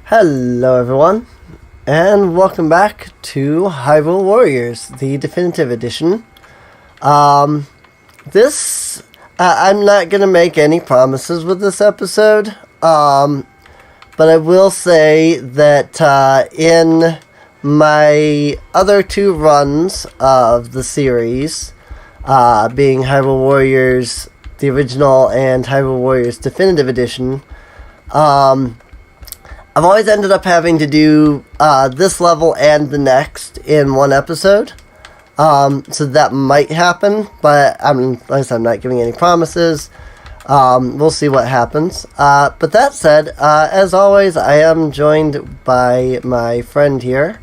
Hello everyone, and welcome back to Hyrule Warriors, the definitive edition. This, I'm not going to make any promises with this episode, but I will say that in my other two runs of the series, being Hyrule Warriors, the original, and Hyrule Warriors Definitive Edition, I've always ended up having to do this level and the next in one episode. So that might happen, but like I said, I'm not giving any promises. We'll see what happens. But that said, as always, I am joined by my friend here.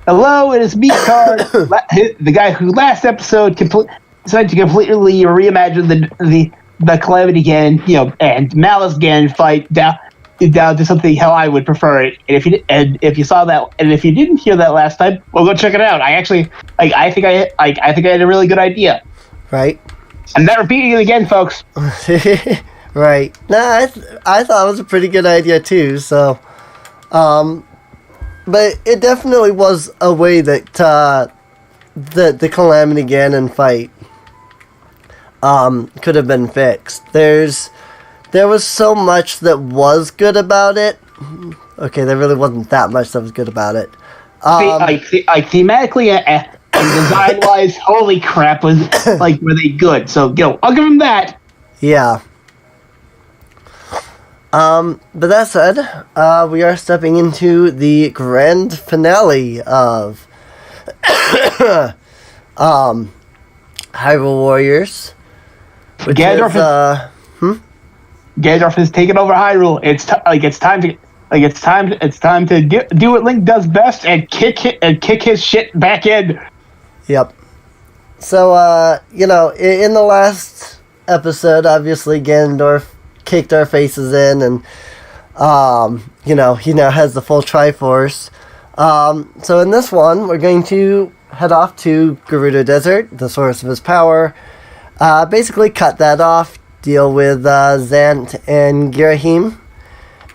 Hello, it is me, Card, the guy who last episode decided to completely reimagine the Calamity Ganon, and Malice Ganon fight down to something how I would prefer it. And if you saw that, and if you didn't hear that last time, well, go check it out. I think I had a really good idea. Right. I'm not repeating it again, folks. Right. Nah, I thought it was a pretty good idea too. So, but it definitely was a way that the Calamity Ganon fight could have been fixed. There was so much that was good about it. Okay, there really wasn't that much that was good about it. Thematically and design-wise, holy crap, were they good? So, I'll give them that. Yeah. But that said, we are stepping into the grand finale of Hyrule Warriors, which Ganondorf Ganondorf has taken over Hyrule. It's time to do what Link does best and kick his shit back in. Yep. So, in the last episode, obviously Ganondorf kicked our faces in, and he now has the full Triforce. So in this one, we're going to head off to Gerudo Desert, the source of his power. Basically, cut that off. Deal with Zant and Girahim,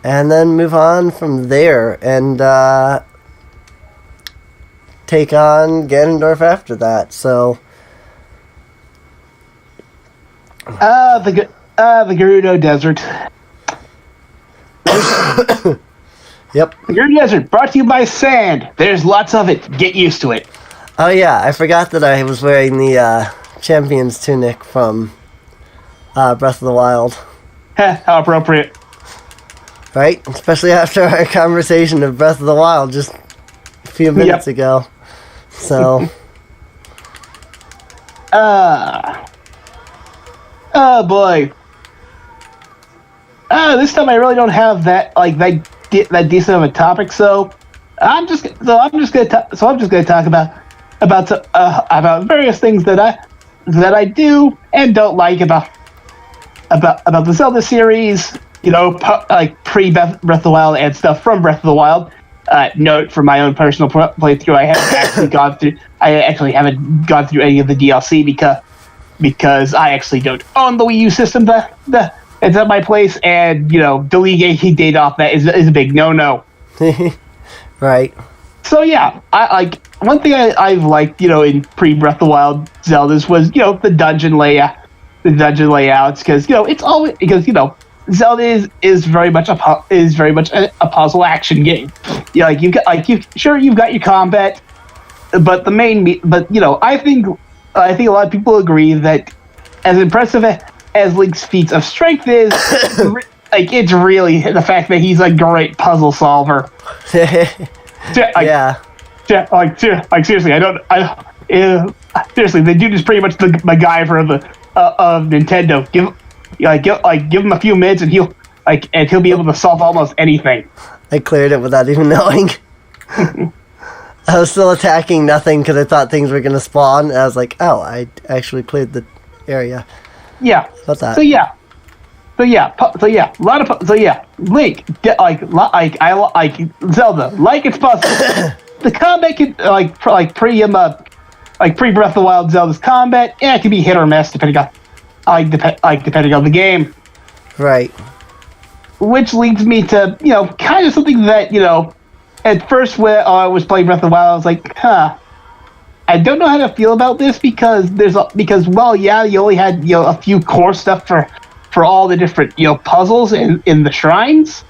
and then move on from there and take on Ganondorf after that. So, the Gerudo Desert. Yep. The Gerudo Desert, brought to you by sand. There's lots of it. Get used to it. Oh yeah, I forgot that I was wearing the champion's tunic from Breath of the Wild. How appropriate. Right? Especially after our conversation of Breath of the Wild just a few minutes ago. So. Oh boy. This time I really don't have that decent of a topic, so I'm just gonna talk about various things that I do and don't like about the Zelda series, pre Breath of the Wild and stuff from Breath of the Wild. Note from my own personal playthrough, I actually haven't gone through any of the DLC because I actually don't own the Wii U system. It's at my place, and deleting data off that is a big no. Right. So yeah, one thing I've liked in pre Breath of the Wild Zeldas was the dungeon layouts, because Zelda is very much a puzzle action game. You've got you've got your combat, but I think a lot of people agree that as impressive as Link's feats of strength is, it's really the fact that he's a great puzzle solver. Yeah. Seriously, seriously, the dude is pretty much the McGyver of Nintendo. Give him a few minutes and he'll be able to solve almost anything. I cleared it without even knowing. I was still attacking nothing because I thought things were gonna spawn. And I was like, oh, I actually cleared the area. Yeah. What's that? Link, I Zelda, like it's puzzle. The combat can pre Breath of the Wild Zelda's combat, it can be hit or miss depending on the game. Right. which leads me to kind of something that at first when I was playing Breath of the Wild, I was like, I don't know how to feel about this because yeah, you only had a few core stuff for all the different puzzles in the shrines.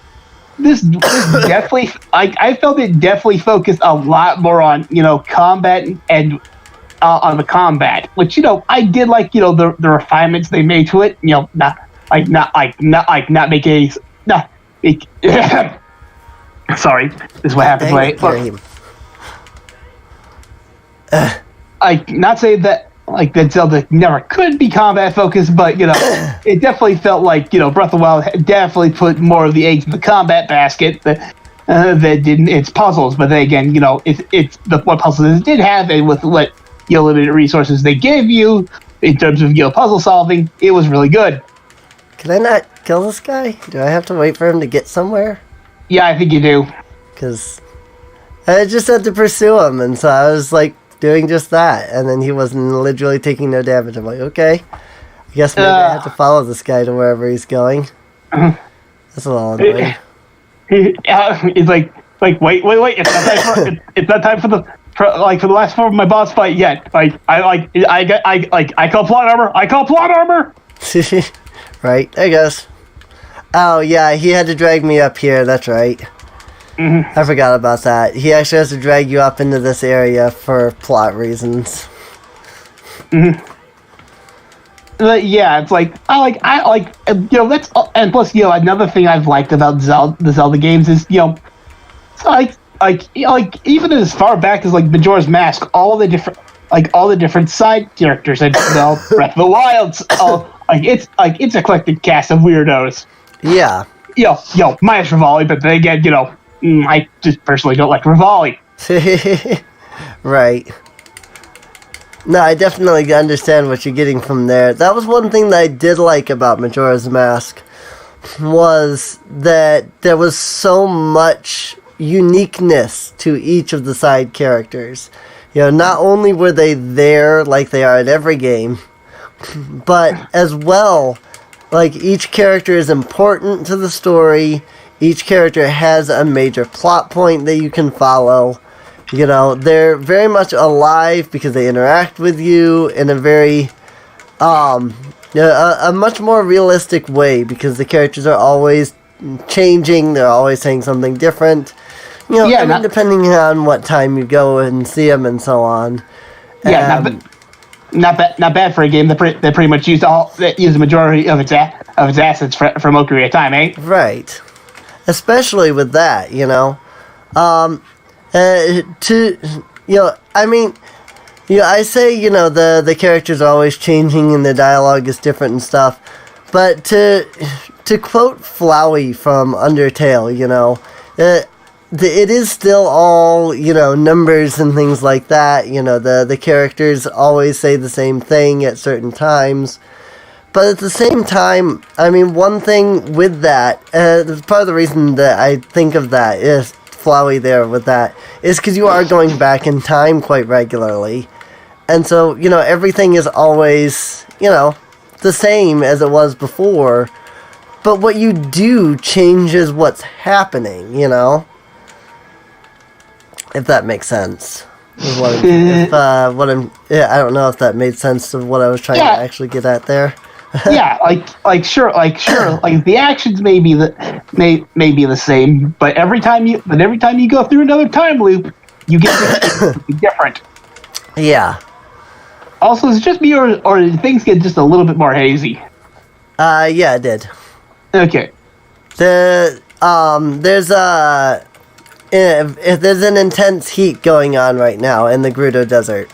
This definitely, I felt it definitely focused a lot more on combat and on the combat, which I did like the refinements they made to it. Not make a not make. Sorry, this is what happens when I not say that that Zelda never could be combat focused, but it definitely felt like Breath of the Wild definitely put more of the eggs in the combat basket that didn't its puzzles. But then again, it's the what puzzles it did have, and with what limited resources they gave you in terms of puzzle solving, it was really good. Can I not kill this guy? Do I have to wait for him to get somewhere? Yeah, I think you do. Because I just had to pursue him, and so I was like doing just that, and then he wasn't literally taking no damage. I'm like, okay, I guess maybe I have to follow this guy to wherever he's going. That's a little annoying. It's like wait, it's not time for the last form of my boss fight yet. I call plot armor. Right, I guess. Oh yeah, he had to drag me up here. That's right. I forgot about that. He actually has to drag you up into this area for plot reasons. But yeah, it's like I like that's and plus another thing I've liked about the Zelda games is even as far back as Majora's Mask, all the different side characters and Breath of the Wild's it's eclectic cast of weirdos. Yeah. Minus Rivali, but then again, I just personally don't like Rivali. Right. No, I definitely understand what you're getting from there. That was one thing that I did like about Majora's Mask, was that there was so much uniqueness to each of the side characters. Not only were they there like they are in every game, but as well, each character is important to the story. Each character has a major plot point that you can follow. They're very much alive because they interact with you in a very, a much more realistic way, because the characters are always changing. They're always saying something different. Depending on what time you go and see them and so on. Yeah, not bad for a game that pretty much used the majority of its assets for Ocarina of Time, eh? Right. Especially with that, I say, the characters are always changing and the dialogue is different and stuff, but to quote Flowey from Undertale, it is still all, numbers and things like that. The characters always say the same thing at certain times. But at the same time, one thing with that, part of the reason that I think of that is Flowey there with that, is because you are going back in time quite regularly. And so, everything is always, the same as it was before. But what you do changes what's happening, If that makes sense. I don't know if that made sense of what I was trying to actually get at there. Yeah, sure, the actions may be the same, but every time you go through another time loop, you get something different. Yeah. Also, is it just me, or did things get just a little bit more hazy? Yeah, it did. Okay. There's an intense heat going on right now in the Gerudo Desert.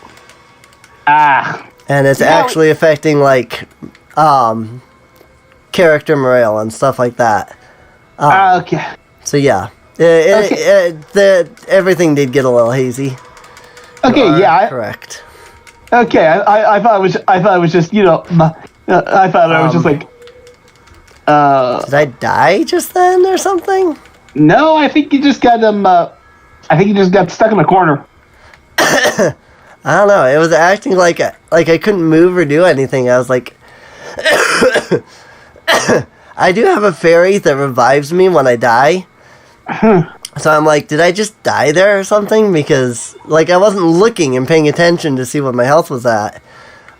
And it's actually affecting character morale and stuff like that. Okay. So yeah, everything did get a little hazy. Okay, correct. Okay, I thought it was just I thought I was just like. Did I die just then or something? No, I think you just got I think you just got stuck in a corner. I don't know. It was acting like I couldn't move or do anything. I was like, I do have a fairy that revives me when I die. So I'm like, did I just die there or something? Because, like, I wasn't looking and paying attention to see what my health was at.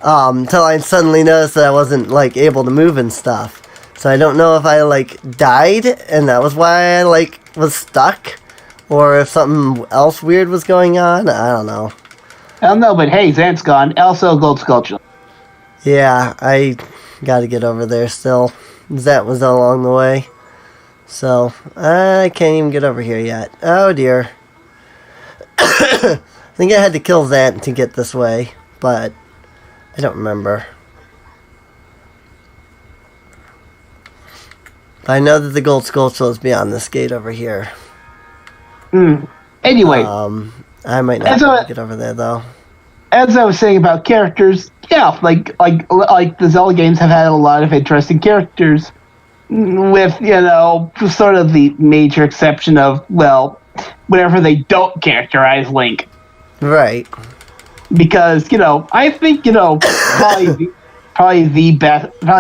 Until I suddenly noticed that I wasn't, like, able to move and stuff. So I don't know if I, like, died, and that was why I, like, was stuck. Or if something else weird was going on. I don't know. I don't know, but hey, Zant's gone. Also, Gold Sculpture. Yeah, I gotta get over there still. Zant was along the way. So, I can't even get over here yet. Oh dear. I think I had to kill Zant to get this way, but I don't remember. But I know that the gold skull is beyond this gate over here. Anyway. I might not be able to get over there, though. As I was saying about characters, yeah, like the Zelda games have had a lot of interesting characters. With, sort of the major exception of, well, whenever they don't characterize Link. Right. Because, I think, probably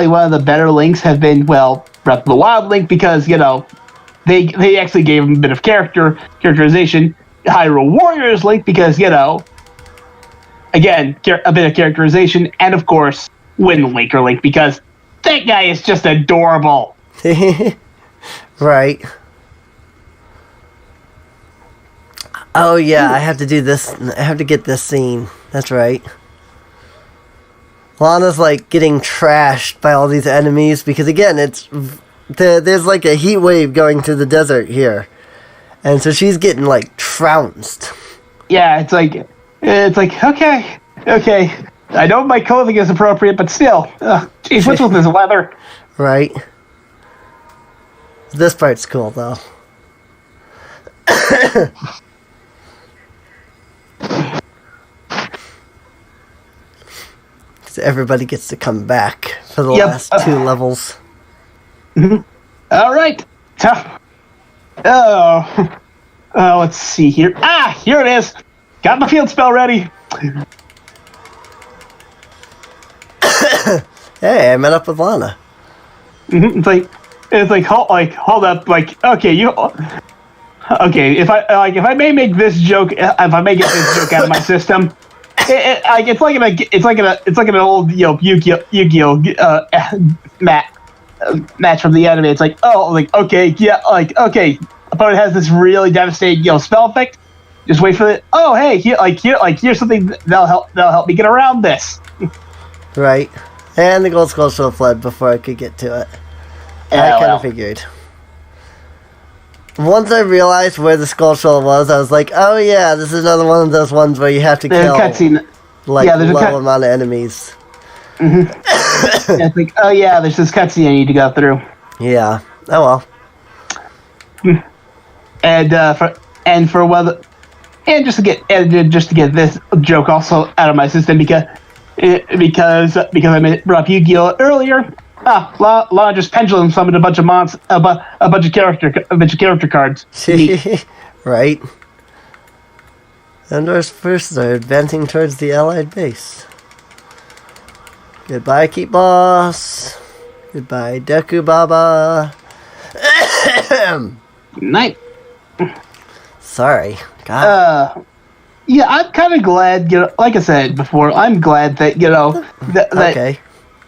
one of the better Links have been, well, Breath of the Wild Link, because, they actually gave him a bit of characterization. Hyrule Warriors Link, because, again, a bit of characterization, and of course, Wind Waker Link, because that guy is just adorable. Right. Oh yeah, I have to do this. I have to get this scene. That's right. Lana's like getting trashed by all these enemies because again, there's like a heat wave going through the desert here, and so she's getting like trounced. Yeah, it's like okay. I know my clothing is appropriate, but still, geez, what's with this weather? Right. This part's cool, though. So everybody gets to come back for the last 2 levels. Mm-hmm. All right. Let's see here. Here it is. Got my field spell ready. Hey, I met up with Lana. Mm-hmm. It's like hold up, like okay, if I may make this joke, if I may get this joke out of my system, it's like an old Yu-Gi-Oh match from the anime. It's like okay, opponent has this really devastating spell effect. Just wait for it. Oh hey, here's something that'll help me get around this. Right, and the gold skull fled before I could get to it. I kind of figured. Once I realized where the skull shell was, I was like, "Oh yeah, this is another one of those ones where you have to kill like low amount of enemies." Mm-hmm. It's like, oh yeah, there's this cutscene I need to go through. Yeah. Oh well. And just to get this joke also out of my system because I brought up Yu-Gi-Oh earlier. Law just pendulum summoned a bunch of character cards. Right. Endor's first are advancing towards the allied base. Goodbye, Keep Boss. Goodbye, Deku Baba. Night. Sorry. God. Yeah, I'm kind of glad. Like I said before, I'm glad that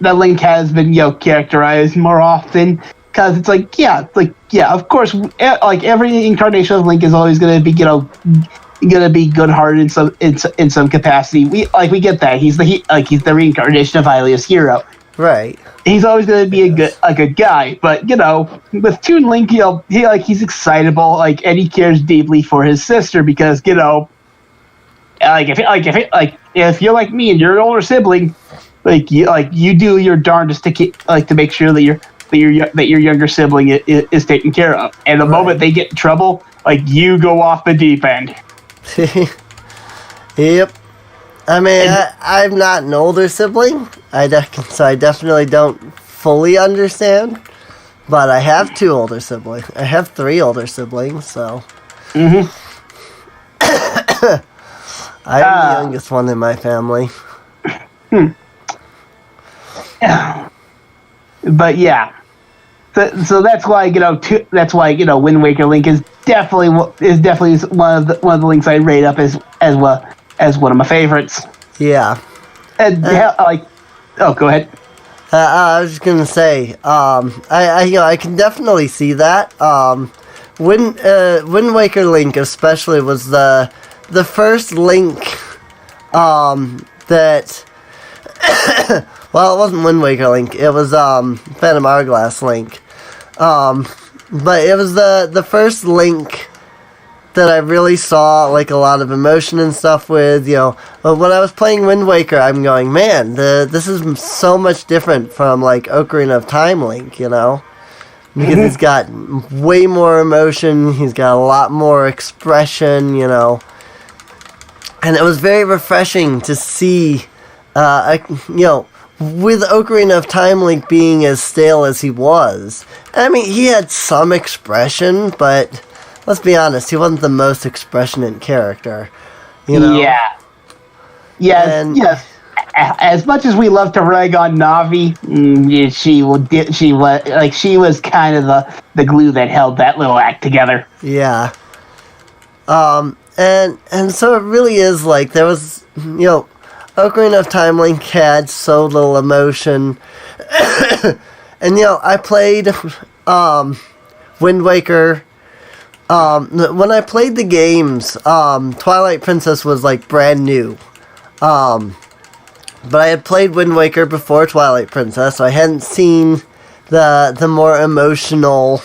that Link has been characterized more often, because it's like of course every incarnation of Link is always going to be good-hearted in some capacity. We get that he's the reincarnation of Hylia's hero. Right. He's always going to be a good guy, but with Toon Link, he's excitable, and he cares deeply for his sister because if you're like me and you're an older sibling. You do your darndest to make sure that your younger sibling is taken care of, and the moment they get in trouble, you go off the deep end. Yep. I mean, I'm not an older sibling, so I definitely don't fully understand. But I have 2 older siblings. I have 3 older siblings, so. Mm-hmm. I'm the youngest one in my family. But yeah, So that's why Wind Waker Link is definitely one of the links I rate up as one of my favorites. Yeah. And go ahead. I was just gonna say, I can definitely see that. Wind Waker Link especially was the first Link that. Well, it wasn't Wind Waker Link. It was Phantom Hourglass Link. But it was the first Link that I really saw like a lot of emotion and stuff with. When I was playing Wind Waker, I'm going, man, this is so much different from like Ocarina of Time Link, because he's got way more emotion. He's got a lot more expression, and it was very refreshing to see. With Ocarina of Time Link being as stale as he was, I mean, he had some expression, but let's be honest, he wasn't the most expressionate character, Yeah. Yes. As much as we love to rag on Navi, she was kind of the glue that held that little act together. Yeah. And so it really is like there was, Ocarina of Time Link had so little emotion. And, I played Wind Waker. When I played the games, Twilight Princess was, like, brand new. But I had played Wind Waker before Twilight Princess, so I hadn't seen the more emotional,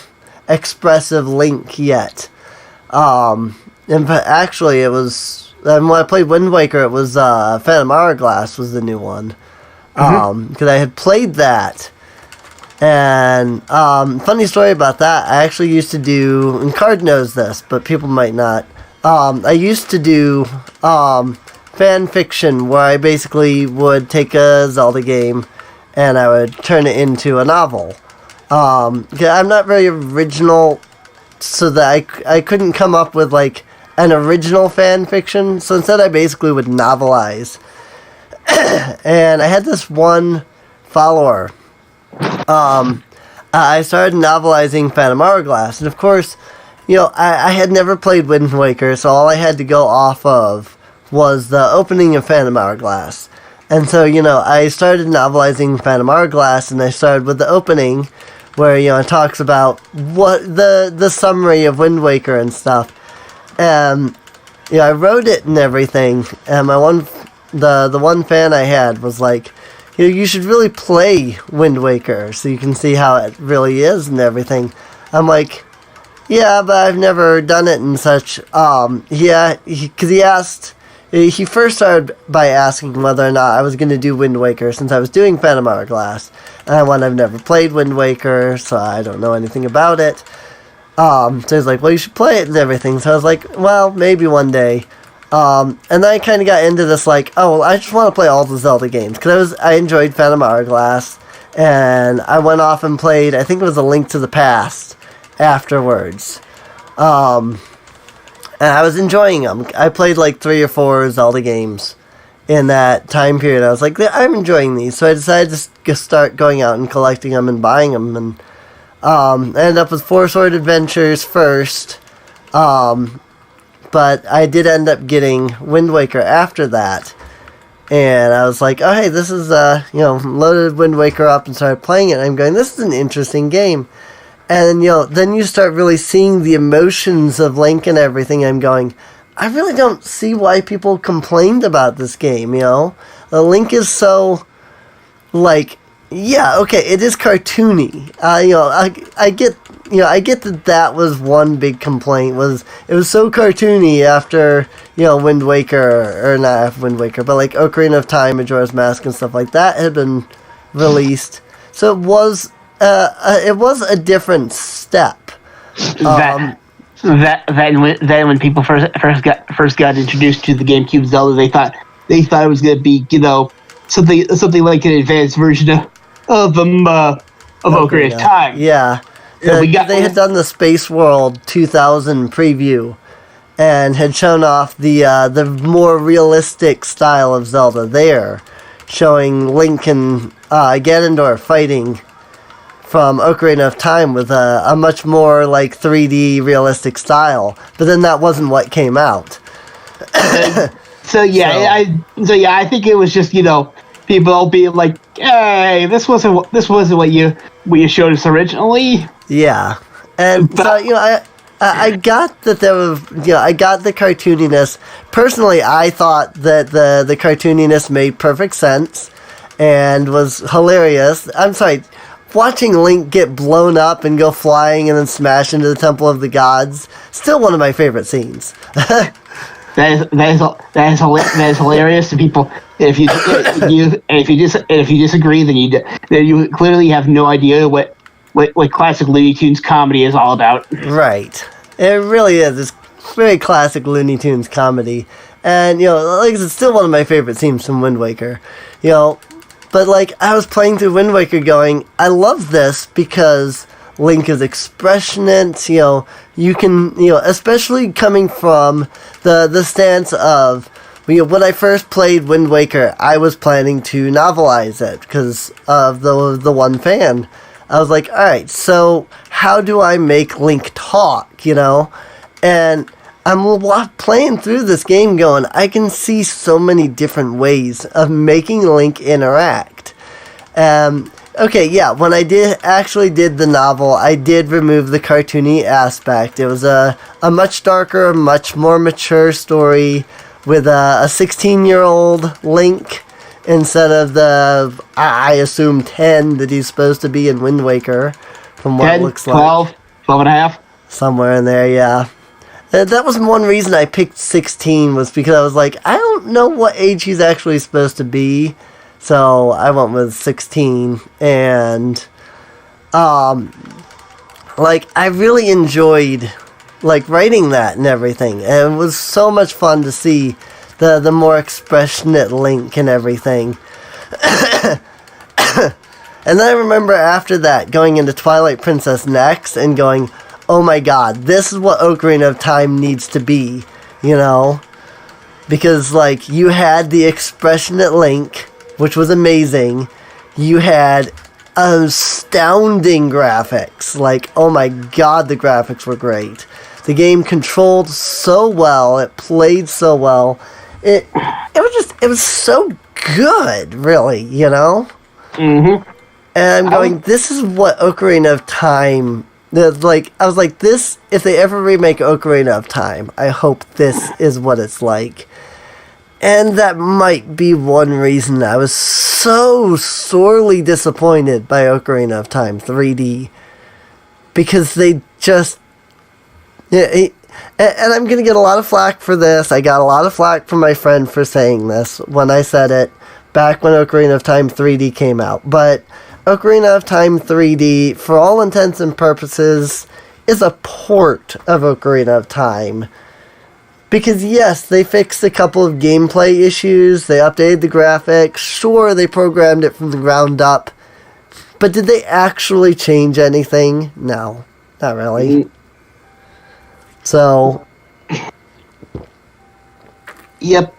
expressive Link yet. And actually, it was... And when I played Wind Waker, it was Phantom Hourglass was the new one. Because I had played that. And funny story about that, I actually used to do, and Card knows this, but people might not. I used to do fan fiction where I basically would take a Zelda game and I would turn it into a novel. I'm not very original, so that I couldn't come up with like an original fan fiction, so instead I basically would novelize. And I had this one follower. I started novelizing Phantom Hourglass, and of course, I had never played Wind Waker, so all I had to go off of was the opening of Phantom Hourglass. And so, I started novelizing Phantom Hourglass, and I started with the opening, where, it talks about what the summary of Wind Waker and stuff. And I wrote it and everything, and the one fan I had was like, you should really play Wind Waker so you can see how it really is and everything. I'm like, yeah, but I've never done it and such. Because he first started by asking whether or not I was going to do Wind Waker since I was doing Phantom Hourglass. And I've never played Wind Waker, so I don't know anything about it. So he's like, well, you should play it and everything. So I was like, well, maybe one day. And then I kind of got into this like, oh, well, I just want to play all the Zelda games. Because I enjoyed Phantom Hourglass. And I went off and played, I think it was A Link to the Past afterwards. And I was enjoying them. I played like 3 or 4 Zelda games in that time period. I was like, I'm enjoying these. So I decided to start going out and collecting them and buying them. And I ended up with 4 Sword Adventures first, but I did end up getting Wind Waker after that, and I was like, oh hey, this is, loaded Wind Waker up and started playing it, and I'm going, this is an interesting game, and, then you start really seeing the emotions of Link and everything, I'm going, I really don't see why people complained about this game, Link is so, like, yeah, okay, it is cartoony. I get that was one big complaint, was it was so cartoony after, Wind Waker, or not after Wind Waker, but like Ocarina of Time, Majora's Mask and stuff like that had been released. So it was a different step. Then when people first got introduced to the GameCube Zelda, they thought it was going to be, something like an advanced version of Ocarina of Time. Yeah. They had done the Space World 2000 preview and had shown off the more realistic style of Zelda there, showing Link and Ganondorf fighting from Ocarina of Time with a much more like 3D realistic style. But then that wasn't what came out. I think it was just people being like, "Hey, this wasn't what you showed us originally." Yeah, and so I got that there was I got the cartooniness. Personally, I thought that the cartooniness made perfect sense and was hilarious. I'm sorry, watching Link get blown up and go flying and then smash into the Temple of the Gods, still one of my favorite scenes. That is hilarious to people. If you disagree, then you clearly have no idea what classic Looney Tunes comedy is all about. Right, it really is. It's very classic Looney Tunes comedy, and like it's still one of my favorite scenes from Wind Waker. But like I was playing through Wind Waker, going, I love this because Link is expressionate. You can, especially coming from the stance of, when I first played Wind Waker, I was planning to novelize it because of the one fan. I was like, all right, so how do I make Link talk? And I'm playing through this game, going, I can see so many different ways of making Link interact. Okay, yeah, when I did the novel, I did remove the cartoony aspect. It was a much darker, much more mature story with a 16-year-old Link instead of the, I assume, 10 that he's supposed to be in Wind Waker, from what 10, it looks 12, like. 12 and a half? Somewhere in there, yeah. That was one reason I picked 16, was because I was like, I don't know what age he's actually supposed to be. So I went with 16, and I really enjoyed writing that and everything, and it was so much fun to see the more expressionate Link and everything. And then I remember after that going into Twilight Princess next and going, oh my god, this is what Ocarina of Time needs to be, because you had the expressionate Link, which was amazing. You had astounding graphics. Oh my god, the graphics were great. The game controlled so well. It played so well. It was so good, really, Mm-hmm. And I'm going, this is what Ocarina of Time... I was like, this, if they ever remake Ocarina of Time, I hope this is what it's like. And that might be one reason I was so sorely disappointed by Ocarina of Time 3D. Because they just... and I'm going to get a lot of flack for this. I got a lot of flack from my friend for saying this when I said it back when Ocarina of Time 3D came out. But Ocarina of Time 3D, for all intents and purposes, is a port of Ocarina of Time. Because yes, they fixed a couple of gameplay issues, they updated the graphics, sure, they programmed it from the ground up, but did they actually change anything? No, not really. So... Yep.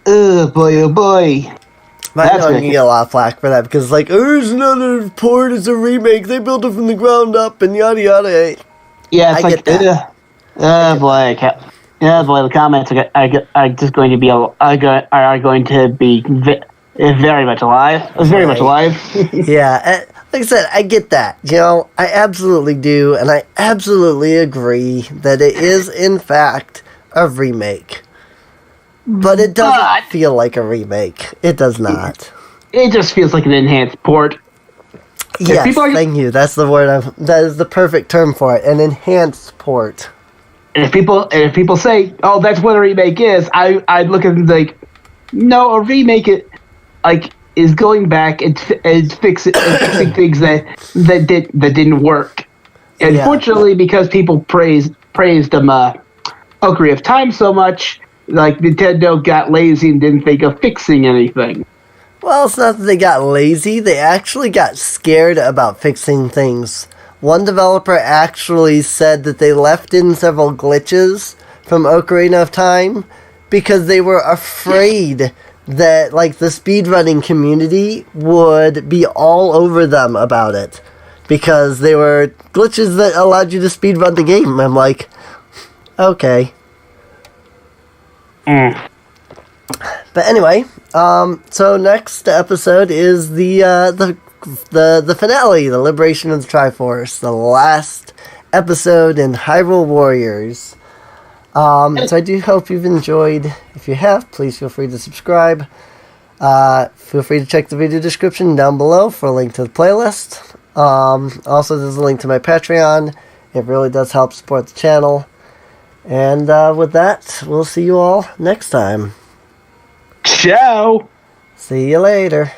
Oh boy. I know I'm gonna get a lot of flack for that, because it's another port, it's a remake, they built it from the ground up, and yada yada. Yeah, it's get that. The comments are just going to be are going to be very much alive. Very much alive. Yeah, like I said, I get that. I absolutely do, and I absolutely agree that it is in fact a remake. But it doesn't feel like a remake. It does not. It just feels like an enhanced port. Yes, thank you. That's the word. That is the perfect term for it. An enhanced port. And if people say, "Oh, that's what a remake is," I'd look at them no, a remake is going back and fixing things that didn't work. And Unfortunately, because people praised Ocarina of Time so much, Nintendo got lazy and didn't think of fixing anything. Well, it's not that they got lazy. They actually got scared about fixing things. One developer actually said that they left in several glitches from Ocarina of Time because they were afraid that like the speedrunning community would be all over them about it because they were glitches that allowed you to speedrun the game. I'm like, okay. But anyway, so next episode is the finale, the Liberation of the Triforce, the last episode in Hyrule Warriors. So I do hope you've enjoyed. If you have, please feel free to subscribe. Feel free to check the video description down below for a link to the playlist. Also, there's a link to my Patreon. It really does help support the channel. And with that, we'll see you all next time. Ciao. See you later.